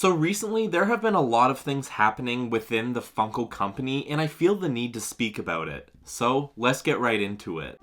So recently, there have been a lot of things happening within the Funko company, and I feel the need to speak about it. So let's get right into it.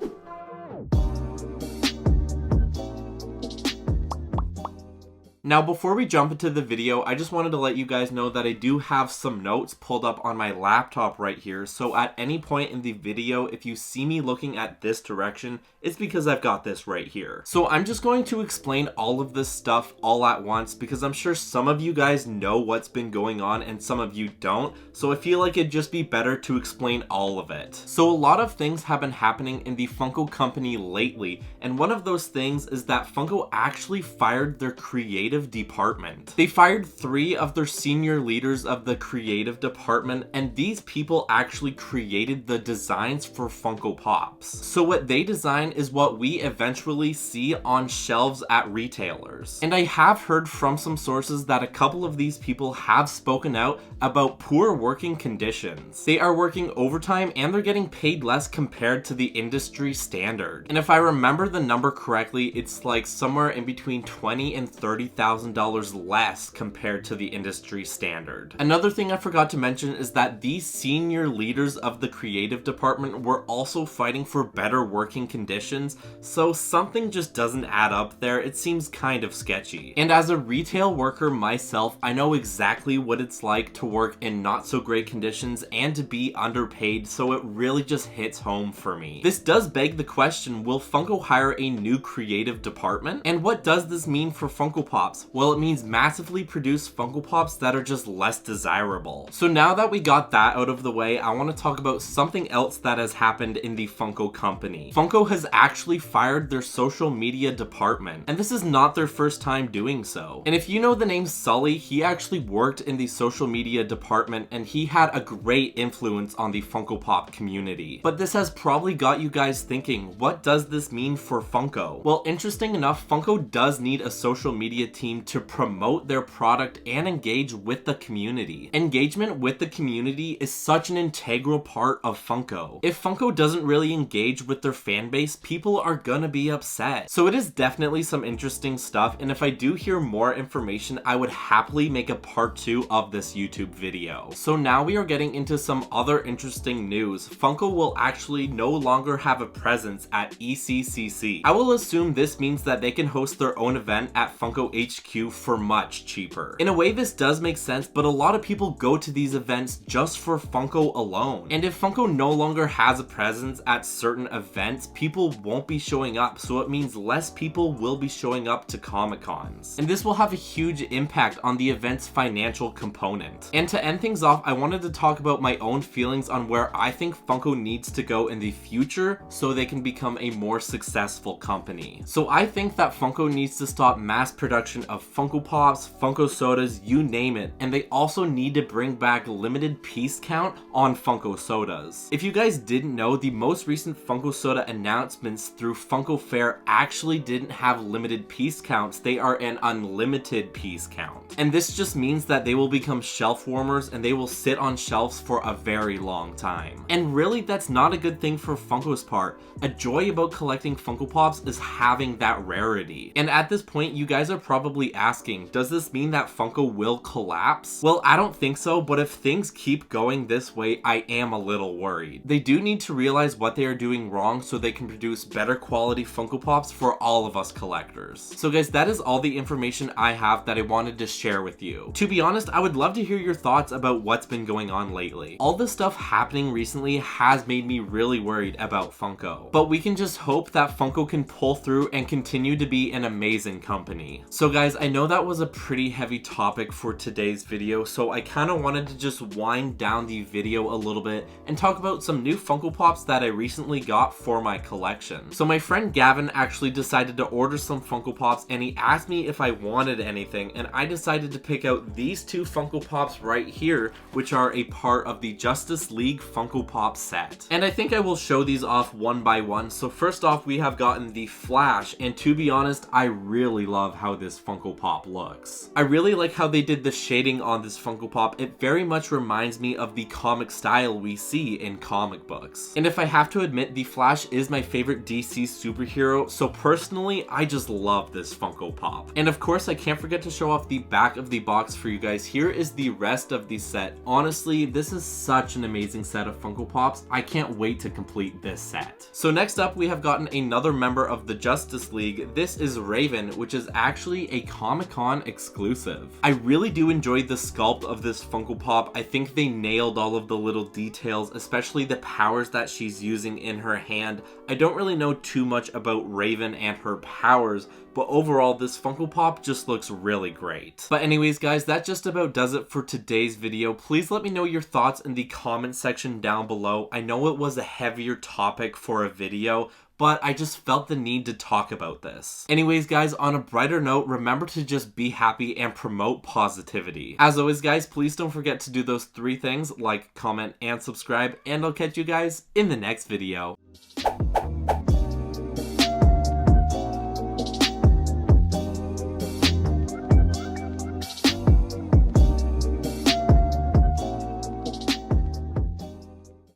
Now, before we jump into the video, I just wanted to let you guys know that I do have some notes pulled up on my laptop right here. So at any point in the video, if you see me looking at this direction, it's because I've got this right here. So I'm just going to explain all of this stuff all at once because I'm sure some of you guys know what's been going on and some of you don't. So I feel like it'd just be better to explain all of it. So a lot of things have been happening in the Funko company lately. And one of those things is that Funko actually fired their creative department. They fired 3 of their senior leaders of the creative department, and these people actually created the designs for Funko Pops. So what they design is what we eventually see on shelves at retailers. And I have heard from some sources that a couple of these people have spoken out about poor working conditions. They are working overtime and they're getting paid less compared to the industry standard. And if I remember the number correctly, it's like somewhere in between $20,000 and $30,000 less compared to the industry standard. Another thing I forgot to mention is that these senior leaders of the creative department were also fighting for better working conditions, so something just doesn't add up there. It seems kind of sketchy. And as a retail worker myself, I know exactly what it's like to work in not so great conditions and to be underpaid, so it really just hits home for me. This does beg the question, will Funko hire a new creative department? And what does this mean for Funko Pops? Well, it means massively produced Funko Pops that are just less desirable. So now that we got that out of the way, I want to talk about something else that has happened in the Funko company. Funko has actually fired their social media department, and this is not their first time doing so. And if you know the name Sully, he actually worked in the social media department and he had a great influence on the Funko Pop community. But this has probably got you guys thinking, what does this mean for Funko? Well, interesting enough, Funko does need a social media team to promote their product and engage with the community. Engagement with the community is such an integral part of Funko. If Funko doesn't really engage with their fan base, people are gonna be upset. So it is definitely some interesting stuff, and if I do hear more information, I would happily make a part 2 of this YouTube video. So now we are getting into some other interesting news. Funko will actually no longer have a presence at ECCC. I will assume this means that they can host their own event at Funko HQ for much cheaper. In a way, this does make sense, but a lot of people go to these events just for Funko alone. And if Funko no longer has a presence at certain events, people won't be showing up, so it means less people will be showing up to Comic-Cons. And this will have a huge impact on the event's financial component. And to end things off, I wanted to talk about my own feelings on where I think Funko needs to go in the future so they can become a more successful company. So I think that Funko needs to stop mass production of Funko Pops, Funko Sodas, you name it, and they also need to bring back limited piece count on Funko Sodas. If you guys didn't know, the most recent Funko Soda announcements through Funko Fair actually didn't have limited piece counts, they are an unlimited piece count. And this just means that they will become shelf warmers and they will sit on shelves for a very long time. And really, that's not a good thing for Funko's part. A joy about collecting Funko Pops is having that rarity. And at this point, you guys are probably asking, does this mean that Funko will collapse? Well, I don't think so, but if things keep going this way, I am a little worried. They do need to realize what they are doing wrong so they can produce better quality Funko Pops for all of us collectors. So guys, that is all the information I have that I wanted to share with you. To be honest, I would love to hear your thoughts about what's been going on lately. All this stuff happening recently has made me really worried about Funko. But we can just hope that Funko can pull through and continue to be an amazing company. So guys, I know that was a pretty heavy topic for today's video, so I kind of wanted to just wind down the video a little bit and talk about some new Funko Pops that I recently got for my collection. So my friend Gavin actually decided to order some Funko Pops and he asked me if I wanted anything, and I decided to pick out these 2 Funko Pops right here, which are a part of the Justice League Funko Pop set. And I think I will show these off one by one. So first off, we have gotten the Flash, and to be honest, I really love how this Funko Pop looks. I really like how they did the shading on this Funko Pop. It very much reminds me of the comic style we see in comic books. And if I have to admit, the Flash is my favorite DC superhero, so personally, I just love this Funko Pop. And of course, I can't forget to show off the back of the box for you guys, here is the rest of the set. Honestly, this is such an amazing set of Funko Pops. I can't wait to complete this set. So next up, we have gotten another member of the Justice League. This is Raven, which is actually a Comic-Con exclusive. I really do enjoy the sculpt of this Funko Pop. I think they nailed all of the little details, especially the powers that she's using in her hand. I don't really know too much about Raven and her powers, but overall this Funko Pop just looks really great. But anyways guys, that just about does it for today's video. Please let me know your thoughts in the comment section down below. I know it was a heavier topic for a video, but I just felt the need to talk about this. Anyways guys, on a brighter note, remember to just be happy and promote positivity. As always guys, please don't forget to do those 3 things: like, comment, and subscribe, and I'll catch you guys in the next video.